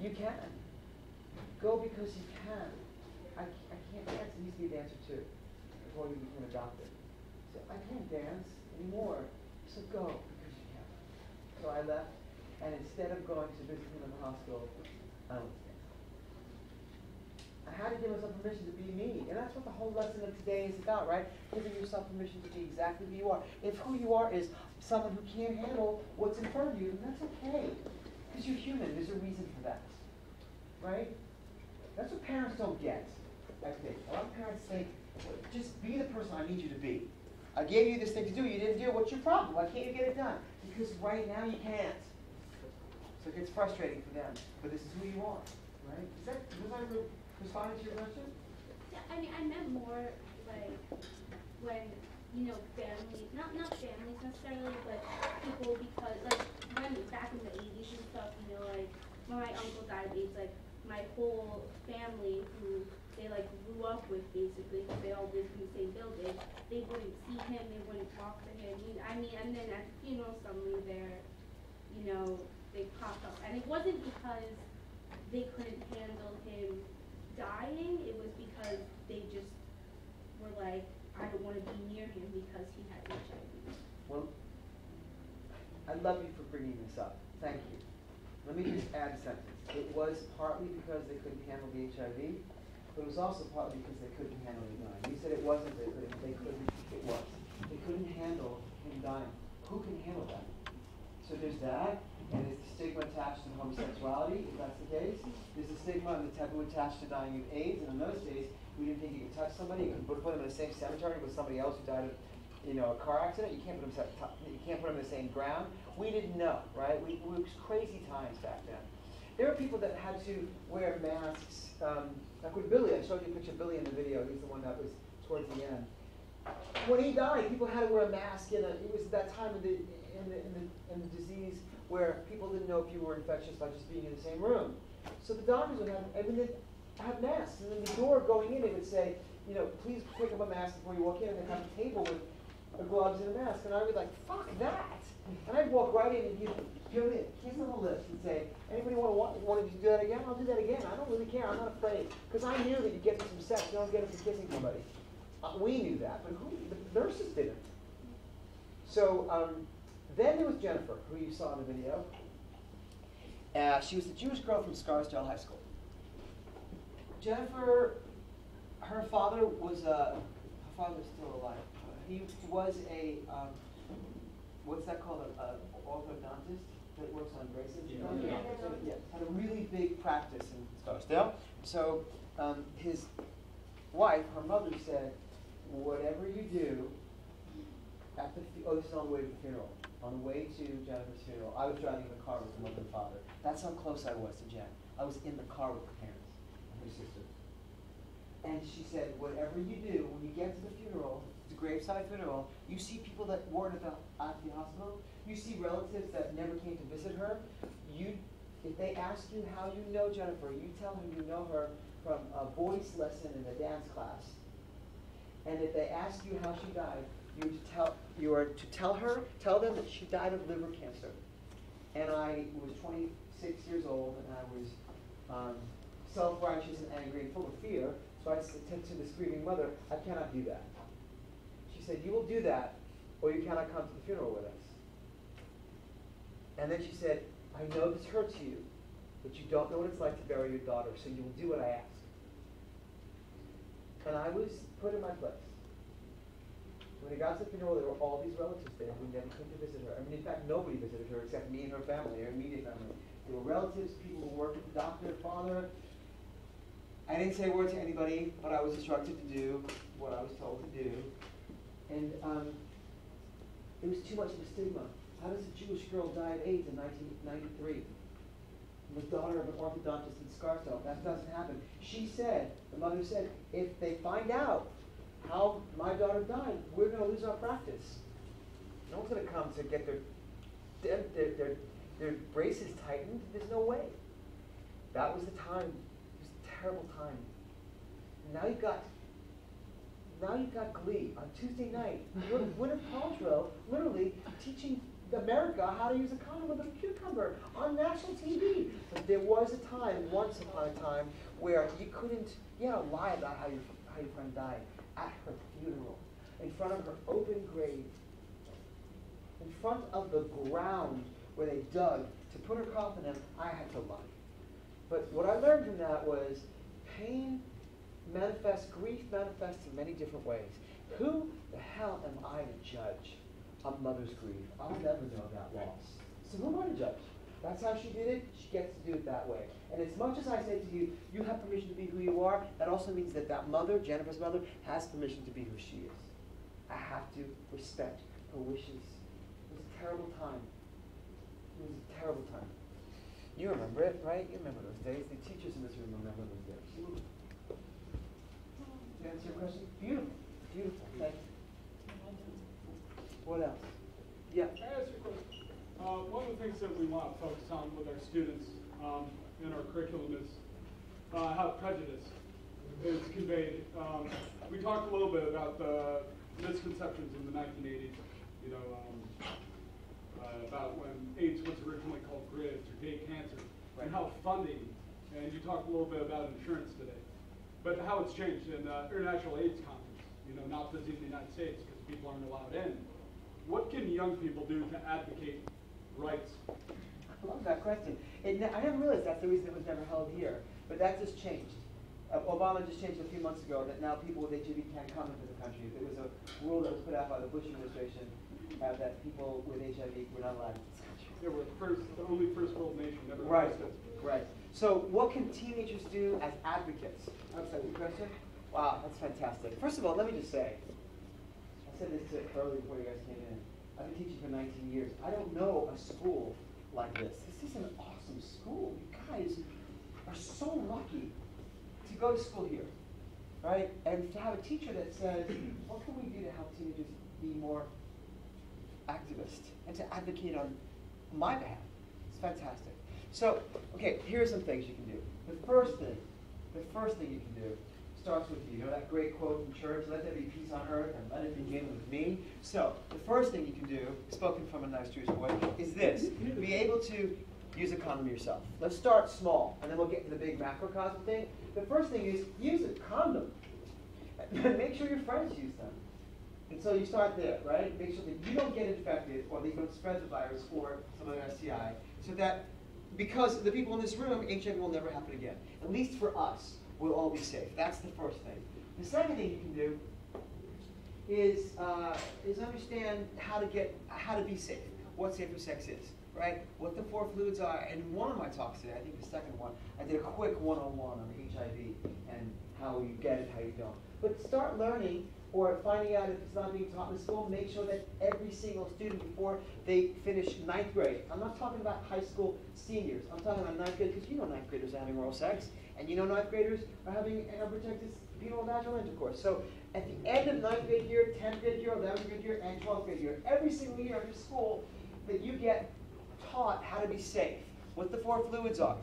You can. Go because you can. I can't dance. It used to be a dancer too, before you became a doctor. So I can't dance anymore. So go because you can. So I left, and instead of going to visit him in the hospital, I went to dance. I had to give myself permission to be me. And that's what the whole lesson of today is about, right? Giving yourself permission to be exactly who you are. If who you are is someone who can't handle what's in front of you, then that's okay. Because you're human. There's a reason for that. Right? That's what parents don't get, I think. A lot of parents think, just be the person I need you to be. I gave you this thing to do. You didn't do it. What's your problem? Why can't you get it done? Because right now you can't. So it gets frustrating for them. But this is who you are. Right? Was I responding to your question? Yeah, I mean, I meant more like when, families, not families necessarily, but people, because like when back in the 80s and stuff, like when my uncle died of AIDS, like my whole family who they like grew up with basically, because they all lived in the same building, they wouldn't see him, they wouldn't talk to him. I mean, and then at the funeral suddenly they popped up. And it wasn't because they couldn't handle him dying, it was because they just were like, I don't want to be near him because he had HIV. Well, I love you for bringing this up. Thank you. Let me just add a sentence. It was partly because they couldn't handle the HIV, but it was also partly because they couldn't handle him dying. You said it wasn't that they couldn't, it was. They couldn't handle him dying. Who can handle that? So there's that, and there's the stigma attached to homosexuality, if that's the case. There's the stigma and the taboo attached to dying of AIDS, and in those days, we didn't think you could touch somebody. You could put them in the same cemetery with somebody else who died of a car accident. You can't put them in the same ground. We didn't know, right? It was crazy times back then. There were people that had to wear masks. Like with Billy, I showed you a picture of Billy in the video. He's the one that was towards the end. When he died, people had to wear a mask. It was that time in the disease where people didn't know if you were infectious by just being in the same room. So the doctors would have masks, and then the door going in, it would say, please pick up a mask before you walk in, and they'd have a table with gloves and a mask, and I would be like, fuck that! And I'd walk right in and he'd go in, kiss on the lips, and say, anybody want to do that again? I'll do that again. I don't really care. I'm not afraid. Because I knew that you get it from sex. You don't get it from kissing somebody. We knew that, but the nurses didn't. So then there was Jennifer, who you saw in the video. She was the Jewish girl from Scarsdale High School. Jennifer, her father was still alive. He was a, what's that called, an orthodontist that works on braces? Yeah. Had a really big practice in Scarsdale. So his wife, her mother, said, whatever you do, this is on the way to the funeral. On the way to Jennifer's funeral, I was driving in the car with the mother and father. That's how close I was to Jen. I was in the car with her parents and her sister. And she said, whatever you do, when you get to the funeral, the graveside funeral, you see people that weren't at the hospital. You see relatives that never came to visit her. If they ask you how you know Jennifer, you tell them you know her from a voice lesson in a dance class. And if they ask you how she died, you are to tell them that she died of liver cancer. And I was 26 years old, and I was self-righteous and angry and full of fear. So I said to the grieving mother, I cannot do that. She said, you will do that, or you cannot come to the funeral with us. And then she said, I know this hurts you, but you don't know what it's like to bury your daughter, so you will do what I ask. And I was put in my place. When it got to the funeral, there were all these relatives there who never came to visit her. I mean, in fact, nobody visited her except me and her family, her immediate family. There were relatives, people who worked with the doctor, father. I didn't say a word to anybody, but I was instructed to do what I was told to do. And it was too much of a stigma. How does a Jewish girl die of AIDS in 1993? The daughter of an orthodontist in Scarsdale. That doesn't happen. She said, the mother said, if they find out how my daughter died, we're going to lose our practice. No one's going to come to get their braces tightened. There's no way. That was the time. It was a terrible time. Now you've got Glee on Tuesday night. Gwyneth Paltrow literally teaching America how to use a condom with a cucumber on national TV. But there was a time, once upon a time, where you couldn't, lie about how your friend died at her funeral, in front of her open grave, in front of the ground where they dug to put her coffin in. I had to lie. But what I learned from that was pain manifests, grief manifests in many different ways. Who the hell am I to judge a mother's grief? I'll never know that loss. So who am I to judge? That's how she did it. She gets to do it that way. And as much as I say to you, you have permission to be who you are, that also means that that mother, Jennifer's mother, has permission to be who she is. I have to respect her wishes. It was a terrible time. It was a terrible time. You remember it, right? You remember those days. The teachers in this room remember those days. Did I answer your question? Beautiful. Beautiful. Thank you. What else? Yeah. Can I ask you a question? One of the things that we want to focus on with our students in our curriculum is how prejudice is conveyed. We talked a little bit about the misconceptions in the 1980s, about when AIDS was originally called GRIDS or gay cancer, and how funding, and you talked a little bit about insurance today, but how it's changed in International AIDS Conference, not visiting the United States because people aren't allowed in. What can young people do to advocate rights? I love that question. I didn't realize that's the reason it was never held here, but that just changed. Obama just changed a few months ago that now people with HIV can't come into the country. There was a rule that was put out by the Bush administration that people with HIV were not allowed in this country. They were the only first world nation never Right, existed. right. So what can teenagers do as advocates? That's a good question. Wow, that's fantastic. First of all, let me just say, I said this earlier before you guys came in. I've been teaching for 19 years. I don't know a school like this. This is an awesome school. You guys are so lucky to go to school here, right? And to have a teacher that says, what can we do to help teenagers be more activist and to advocate on my behalf? It's fantastic. So, okay, here are some things you can do. The first thing you can do starts with you. You know that great quote from church, let there be peace on earth and let it begin with me? So, the first thing you can do, spoken from a nice Jewish boy, is this. Be able to use a condom yourself. Let's start small, and then we'll get into the big macrocosm thing. The first thing is use a condom. Make sure your friends use them. And so you start there, right? Make sure that you don't get infected or that you don't spread the virus or some other STI, so that because the people in this room, HIV will never happen again. At least for us, we'll all be safe. That's the first thing. The second thing you can do is understand how to be safe, what safer sex is, right? What the 4 fluids are. And in one of my talks today, I think the second one, I did a quick one-on-one on HIV and how you get it, how you don't. But start learning or finding out if it's not being taught in school. Make sure that every single student before they finish 9th grade, I'm not talking about high school seniors, I'm talking about 9th grade, because 9th graders are having oral sex, and 9th graders are having unprotected penile vaginal intercourse. So at the end of 9th grade year, 10th grade year, 11th grade year, and 12th grade year, every single year of your school, that you get taught how to be safe, what the 4 fluids are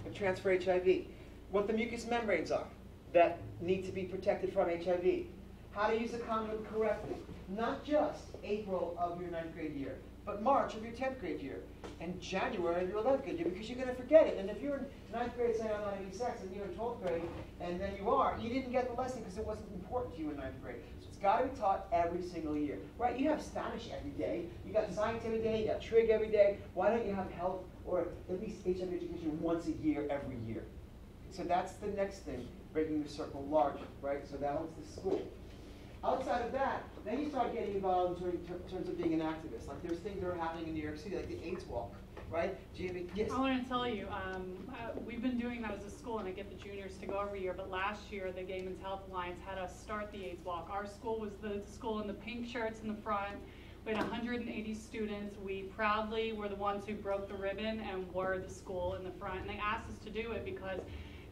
that transfer HIV, what the mucous membranes are that need to be protected from HIV, how to use a condom correctly, not just April of your 9th grade year, but March of your 10th grade year, and January of your 11th grade year, because you're going to forget it. And if you're in 9th grade saying I'm not having sex, and you're in 12th grade, and then you didn't get the lesson because it wasn't important to you in 9th grade. So it's got to be taught every single year, right? You have Spanish every day, you got science every day, you got trig every day. Why don't you have health or at least HIV education once a year, every year? So that's the next thing, breaking the circle larger, right? So that one's the school. Outside of that, then you start getting involved in terms of being an activist. Like there's things that are happening in New York City, like the AIDS Walk, right? Yes. I want to tell you, we've been doing that as a school, and I get the juniors to go every year, but last year the Gay Men's Health Alliance had us start the AIDS Walk. Our school was the school in the pink shirts in the front. We had 180 students. We proudly were the ones who broke the ribbon and were the school in the front. And they asked us to do it because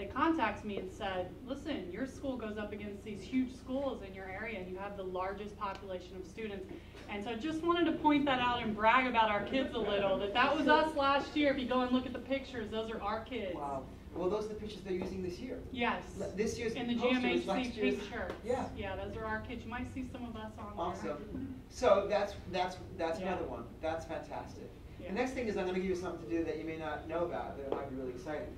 they contacted me and said, listen, your school goes up against these huge schools in your area and you have the largest population of students. And so I just wanted to point that out and brag about our kids a little, that was us last year. If you go and look at the pictures, those are our kids. Wow. Well, those are the pictures they're using this year. Yes. This year's In the poster is GMHC last year's. pink shirts. Yeah. Yeah, those are our kids. You might see some of us on there. Awesome. So that's Yeah. another one. That's fantastic. Yeah. The next thing is I'm going to give you something to do that you may not know about, that might be really exciting.